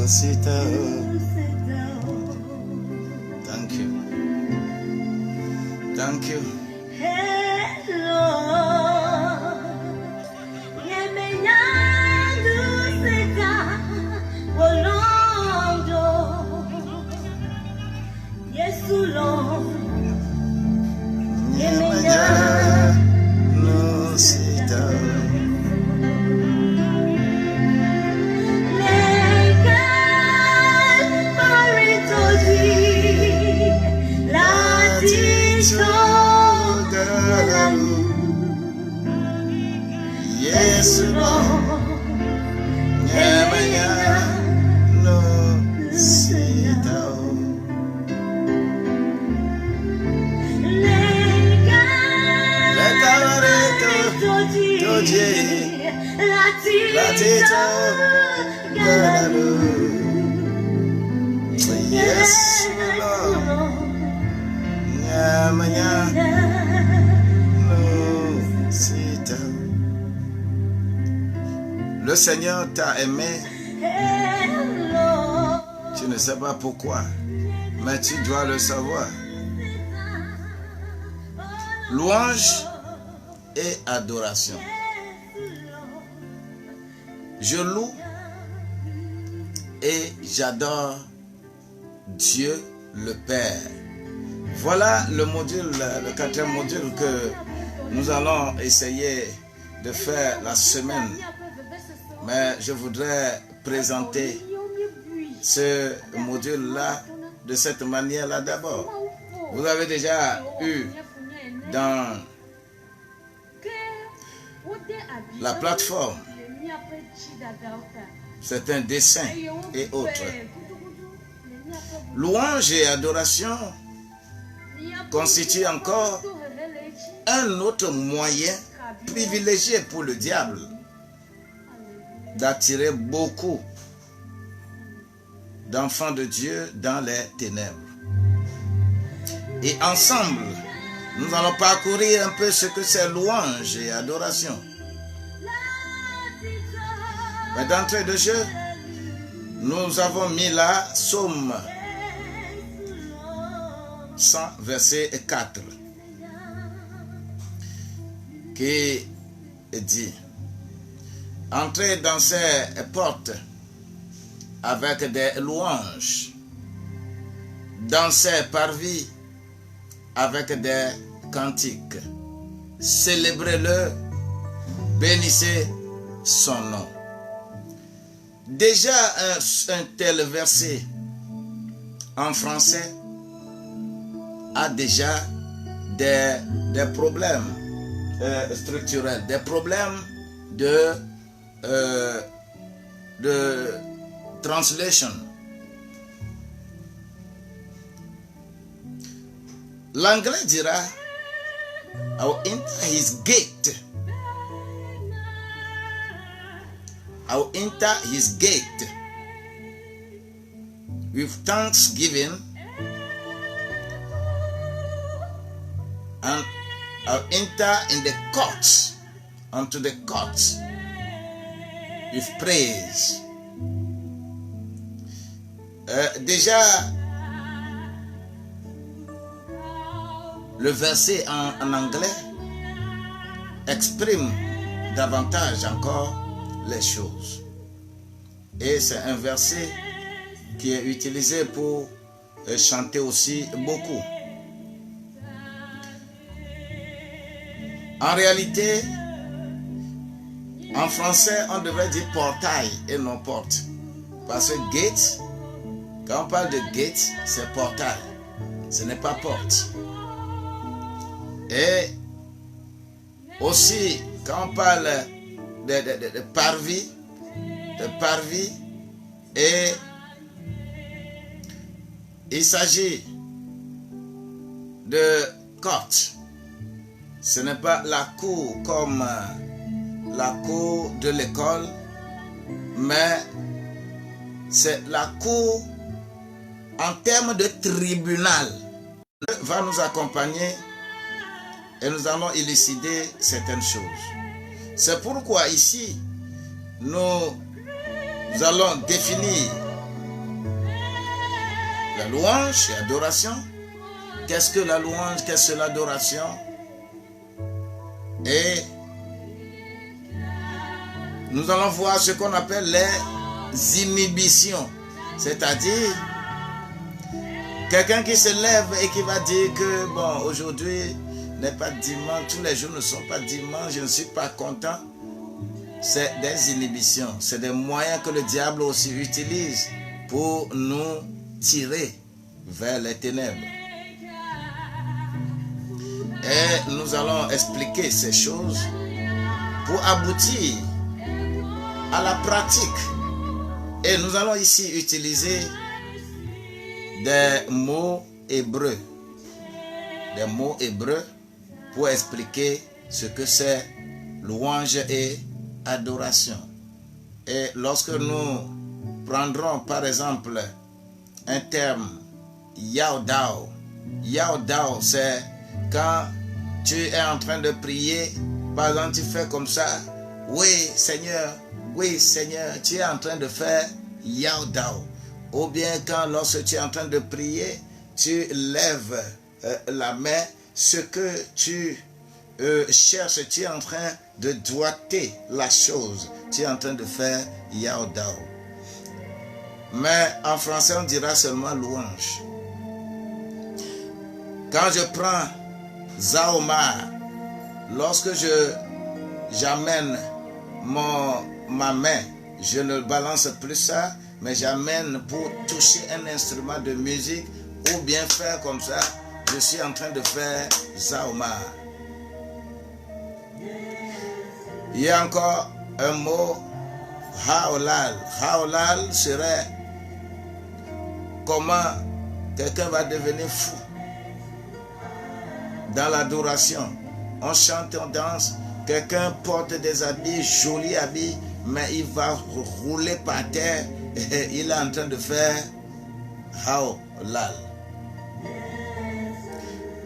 Thank you. Thank you. Le Seigneur t'a aimé. Tu ne sais pas pourquoi, mais tu dois le savoir. Louange et adoration. Je loue et j'adore Dieu le Père. Voilà le module, le quatrième module que nous allons essayer de faire la semaine. Mais je voudrais présenter ce module-là de cette manière-là d'abord. Vous avez déjà eu dans la plateforme certains dessins et autres. Louange et adoration constituent encore un autre moyen privilégié pour le diable d'attirer beaucoup d'enfants de Dieu dans les ténèbres. Et ensemble, nous allons parcourir un peu ce que c'est louange et adoration. Mais d'entrée de jeu, nous avons mis là Psaume 100, verset 4, qui dit: entrez dans ces portes avec des louanges, dans ces parvis avec des cantiques, célébrez-le, bénissez son nom. Déjà un tel verset en français a déjà des problèmes structurels, des problèmes de translation. L'anglais dira I will enter his gate. I will enter his gate with thanksgiving, and I'll enter in the courts, unto the courts with praise. Déjà, le verset en anglais exprime davantage encore les choses. Et c'est un verset qui est utilisé pour chanter aussi beaucoup. En réalité, en français, on devrait dire portail et non porte. Parce que gate, quand on parle de gate, c'est portail. Ce n'est pas porte. Et aussi, quand on parle de parvis, et il s'agit de courte. Ce n'est pas la cour comme la cour de l'école, mais c'est la cour en termes de tribunal. Dieu va nous accompagner et nous allons élucider certaines choses. C'est pourquoi ici, nous allons définir la louange et adoration. Qu'est-ce que la louange? Qu'est-ce que l'adoration? Et nous allons voir ce qu'on appelle les inhibitions. C'est-à-dire, quelqu'un qui se lève et qui va dire que, bon, aujourd'hui n'est pas dimanche, tous les jours ne sont pas dimanche, je ne suis pas content. C'est des inhibitions, c'est des moyens que le diable aussi utilise pour nous tirer vers les ténèbres. Et nous allons expliquer ces choses pour aboutir à la pratique. Et nous allons ici utiliser des mots hébreux. Des mots hébreux pour expliquer ce que c'est louange et adoration. Et lorsque nous prendrons par exemple un terme Yaodao. Yaodao, c'est quand tu es en train de prier, par exemple tu fais comme ça, oui Seigneur, tu es en train de faire Yaodao. Ou bien quand lorsque tu es en train de prier, tu lèves la main, ce que tu cherches, tu es en train de doigter la chose, tu es en train de faire Yaodao. Mais en français on dira seulement louange. Quand je prends Zaomar, lorsque j'amène ma main, je ne balance plus ça, mais j'amène pour toucher un instrument de musique ou bien faire comme ça, je suis en train de faire Zaomar. Il y a encore un mot, Haolal. Haolal serait comment quelqu'un va devenir fou dans l'adoration. On chante, on danse, quelqu'un porte des habits, jolis habits, mais il va rouler par terre et il est en train de faire Haolal.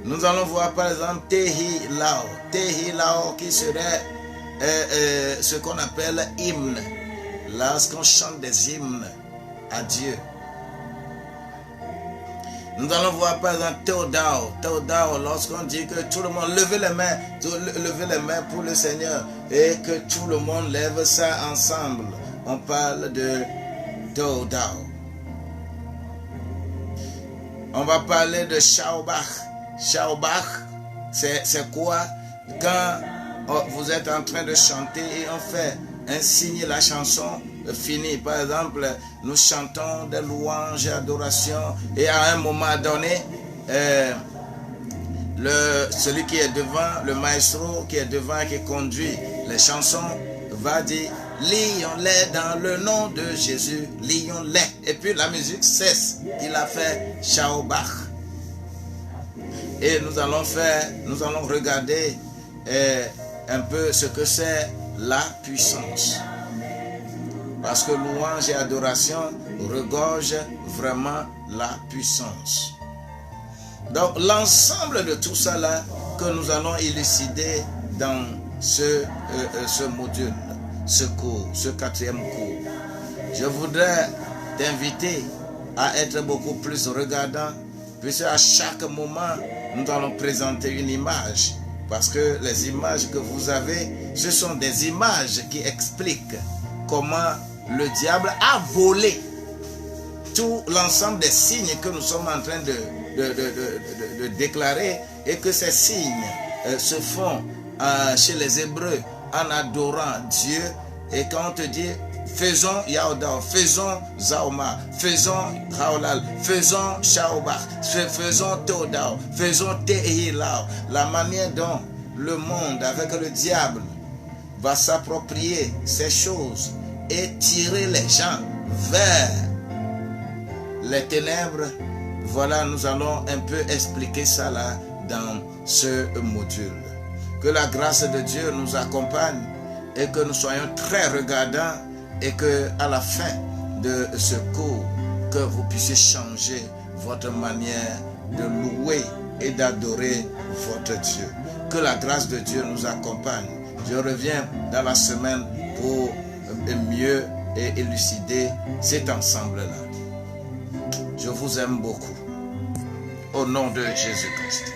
Nous allons voir par exemple Tehi Lao. Tehi Lao qui serait ce qu'on appelle hymne. Lorsqu'on chante des hymnes à Dieu. Nous allons voir par exemple Théodao. Théodao, lorsqu'on dit que tout le monde levez les mains pour le Seigneur et que tout le monde lève ça ensemble. On parle de Théodao. On va parler de Shaobach. Shaobach, c'est quoi? Quand vous êtes en train de chanter et on fait un signe, la chanson finie. Par exemple, nous chantons des louanges et adorations et à un moment donné, celui qui est devant, le maestro qui est devant et qui conduit les chansons va dire « Lions-les dans le nom de Jésus, lions-les ». Et puis la musique cesse. Il a fait Shaobach. Et nous allons regarder un peu ce que c'est la puissance. Parce que louange et adoration regorgent vraiment la puissance. Donc l'ensemble de tout ça là que nous allons élucider dans ce module, ce cours, ce 4e cours. Je voudrais t'inviter à être beaucoup plus regardant, puisque à chaque moment nous allons présenter une image. Parce que les images que vous avez, ce sont des images qui expliquent comment le diable a volé tout l'ensemble des signes que nous sommes en train de déclarer et que ces signes se font chez les Hébreux en adorant Dieu. Et quand on te dit faisons Yaodao, faisons Zaoma, faisons Haolal, faisons Shaobach, faisons Théodao, faisons Tehilao, la manière dont le monde avec le diable va s'approprier ces choses et tirer les gens vers les ténèbres, voilà, nous allons un peu expliquer ça là dans ce module. Que la grâce de Dieu nous accompagne et que nous soyons très regardants et que à la fin de ce cours, que vous puissiez changer votre manière de louer et d'adorer votre Dieu. Que la grâce de Dieu nous accompagne. Je reviens dans la semaine pour mieux élucider cet ensemble-là. Je vous aime beaucoup. Au nom de Jésus-Christ.